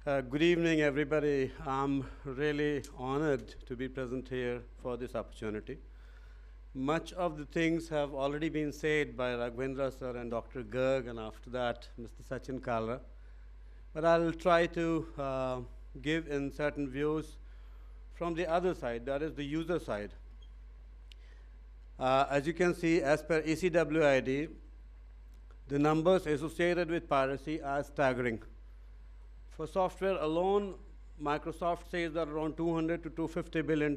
Good evening, everybody. I'm really honored to be present here for this opportunity. Much of the things have already been said by Raghavendra sir and Dr. Garg, and after that, Mr. Sachin Kalra. But I'll try to give in certain views from the other side, that is the user side. As you can see, as per ECWID, the numbers associated with piracy are staggering. For software alone, Microsoft says that around $200 to $250 billion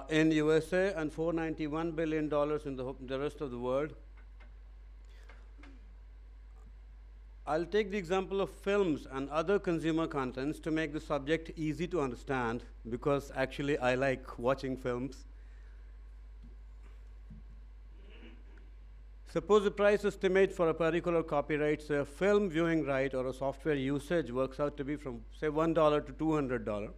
in USA and $491 billion in the rest of the world. I'll take the example of films and other consumer contents to make the subject easy to understand, because actually I like watching films. Suppose the price estimate for a particular copyright, say a film viewing right or a software usage, works out to be from, say, $1 to $200.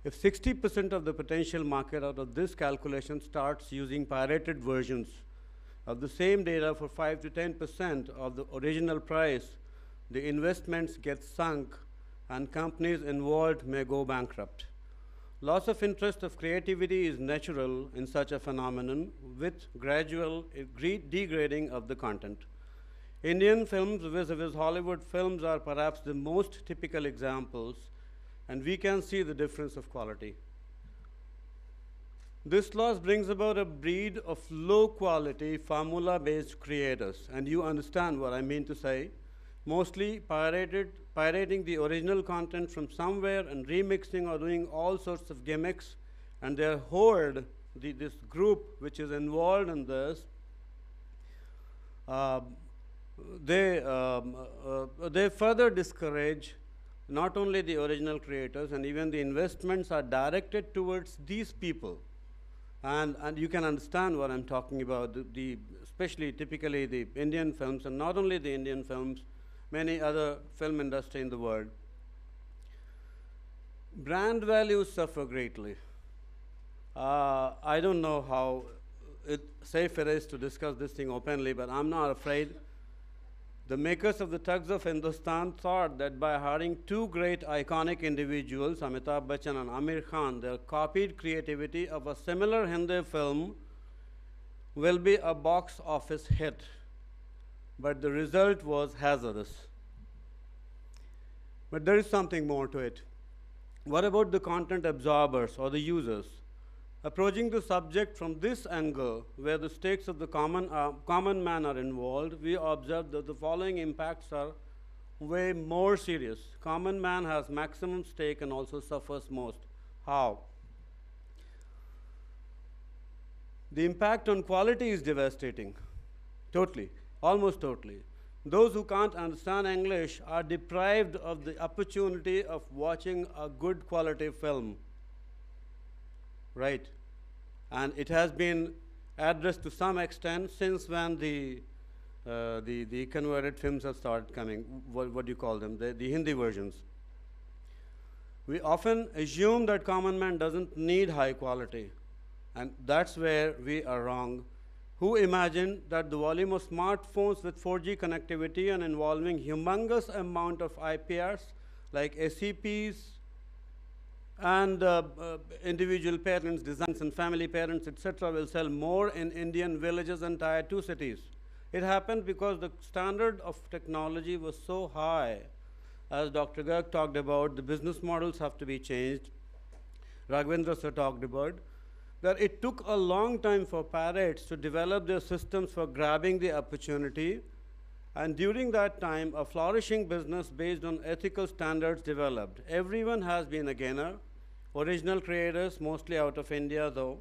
If 60% of the potential market out of this calculation starts using pirated versions of the same data for 5 to 10% of the original price, the investments get sunk and companies involved may go bankrupt. Loss of interest of creativity is natural in such a phenomenon, with gradual degrading of the content. Indian films vis-a-vis Hollywood films are perhaps the most typical examples, and we can see the difference of quality. This loss brings about a breed of low-quality, formula-based creators, and you understand what I mean to say. Mostly pirating the original content from somewhere and remixing or doing all sorts of gimmicks, and their horde, this group which is involved in this, they further discourage not only the original creators, and even the investments are directed towards these people. And you can understand what I'm talking about, especially typically the Indian films, and not only the Indian films, many other film industry in the world. Brand values suffer greatly. I don't know how safe it is to discuss this thing openly, but I'm not afraid. The makers of the Thugs of Hindustan thought that by hiring two great iconic individuals, Amitabh Bachchan and Amir Khan, their copied creativity of a similar Hindi film will be a box office hit. But the result was hazardous. But there is something more to it. What about the content absorbers or the users? Approaching the subject from this angle, where the stakes of the common man are involved, we observe that the following impacts are way more serious. Common man has maximum stake and also suffers most. How? The impact on quality is devastating. Totally. Almost totally. Those who can't understand English are deprived of the opportunity of watching a good quality film. Right? And it has been addressed to some extent since when the converted films have started coming. What do you call them? The Hindi versions. We often assume that common man doesn't need high quality, and that's where we are wrong. Who imagined that the volume of smartphones with 4G connectivity and involving humongous amount of IPRs like SCPs and individual parents, designs and family parents, etc. will sell more in Indian villages and tier 2 cities? It happened because the standard of technology was so high. As Dr. Garg talked about, the business models have to be changed. Raghavendra sir talked about that it took a long time for pirates to develop their systems for grabbing the opportunity, and during that time, a flourishing business based on ethical standards developed. Everyone has been a gainer. Original creators, mostly out of India though,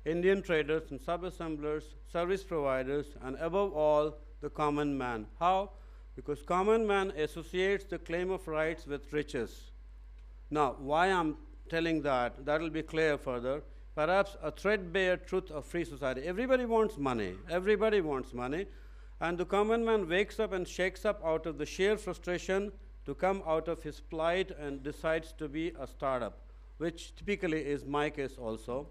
Indian traders and sub-assemblers, service providers, and above all, the common man. How? Because common man associates the claim of rights with riches. Now, why I'm telling that, that will be clear further. Perhaps a threadbare truth of free society. Everybody wants money. Everybody wants money. And the common man wakes up and shakes up out of the sheer frustration to come out of his plight and decides to be a startup, which typically is my case also.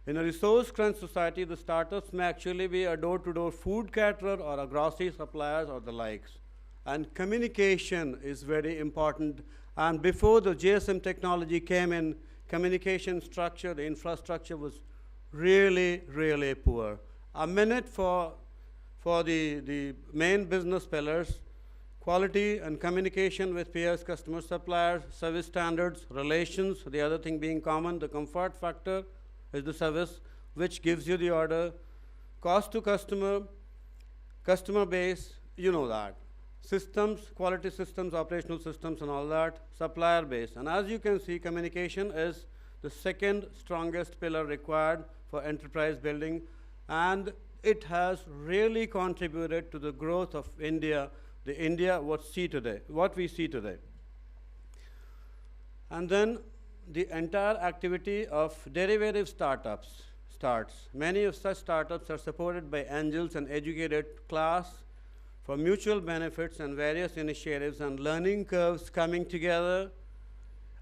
In a resource-crunch society, the startups may actually be a door-to-door food caterer or a grocery supplier or the likes. And communication is very important. And before the GSM technology came in, communication structure, the infrastructure was really, really poor. A minute for the main business pillars: quality and communication with peers, customers, suppliers, service standards, relations, the other thing being common. The comfort factor is the service which gives you the order. Cost to customer, customer base, you know that. Systems, quality systems, operational systems and all that. Supplier base. And as you can see, communication is the second strongest pillar required for enterprise building, and it has really contributed to the growth of India, the India what we see today. And then the entire activity of derivative startups starts. Many of such startups are supported by angels and educated class for mutual benefits and various initiatives and learning curves coming together.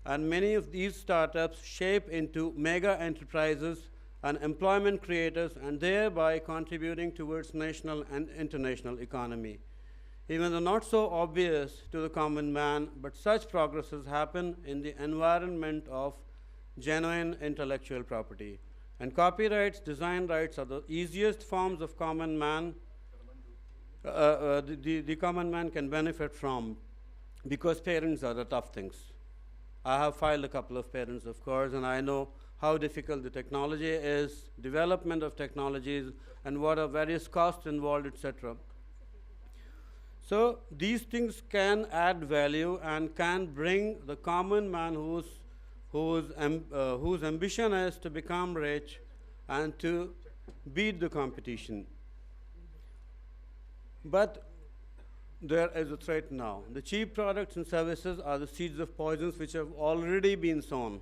And many of these startups shape into mega enterprises and employment creators, and thereby contributing towards national and international economy. Even though not so obvious to the common man, but such progresses happen in the environment of genuine intellectual property. And copyrights, design rights are the easiest forms of common man, the common man can benefit from, because patents are the tough things. I have filed a couple of patents, of course, and I know how difficult the technology is, development of technologies, and what are various costs involved, etc. So these things can add value and can bring the common man whose ambition is to become rich and to beat the competition. But there is a threat now. The cheap products and services are the seeds of poisons which have already been sown.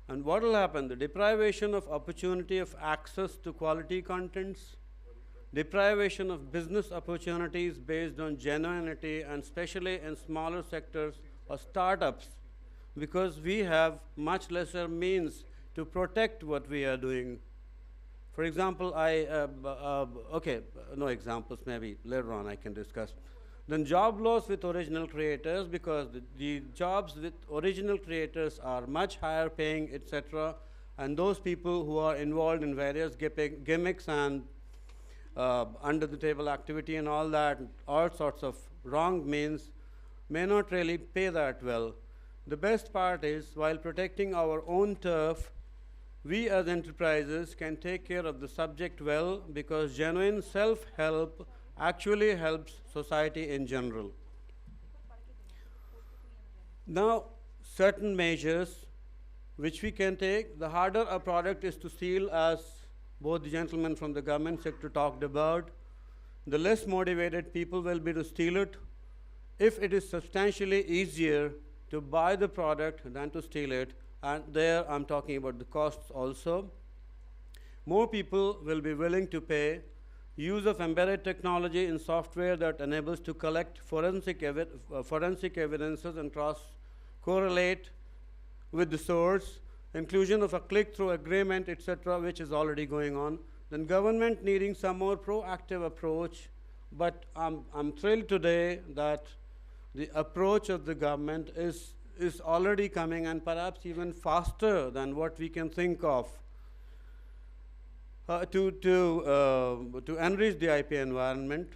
And what will happen? The deprivation of opportunity of access to quality contents, deprivation of business opportunities based on genuinity, and especially in smaller sectors or startups, because we have much lesser means to protect what we are doing. For example, no examples, maybe later on I can discuss. Then job loss with original creators, because the jobs with original creators are much higher paying, etc. And those people who are involved in various gimmicks and under the table activity and all that, all sorts of wrong means, may not really pay that well. The best part is, while protecting our own turf, we as enterprises can take care of the subject well, because genuine self-help actually helps society in general. Now, certain measures which we can take: the harder a product is to steal, as both the gentlemen from the government sector talked about, the less motivated people will be to steal it. If it is substantially easier to buy the product than to steal it, and there I'm talking about the costs also, more people will be willing to pay. Use of embedded technology in software that enables to collect forensic evidences and cross-correlate with the source, inclusion of a click-through agreement, etc., which is already going on. Then government needing some more proactive approach, but I'm thrilled today that the approach of the government is already coming, and perhaps even faster than what we can think of, to enrich the IP environment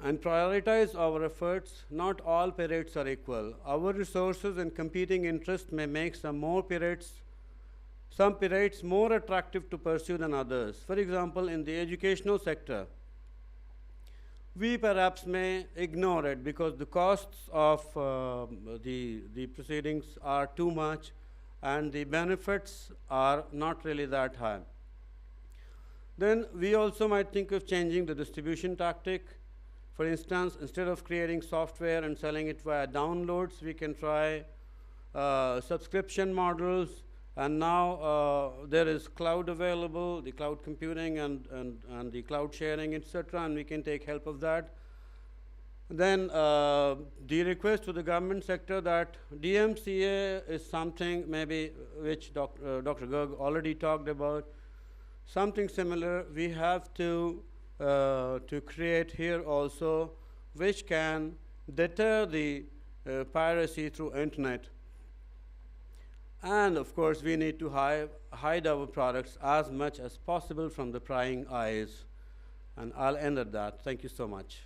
and prioritize our efforts. Not all pirates are equal. Our resources and competing interests may make some pirates more attractive to pursue than others. For example, in the educational sector, we perhaps may ignore it because the costs of the proceedings are too much and the benefits are not really that high. Then we also might think of changing the distribution tactic. For instance, instead of creating software and selling it via downloads, we can try subscription models. And now there is cloud available, the cloud computing and the cloud sharing, etc., and we can take help of that. Then the request to the government sector that DMCA is something maybe which Dr. Garg already talked about. Something similar we have to create here also, which can deter the piracy through internet. And of course, we need to hide our products as much as possible from the prying eyes. And I'll end at that. Thank you so much.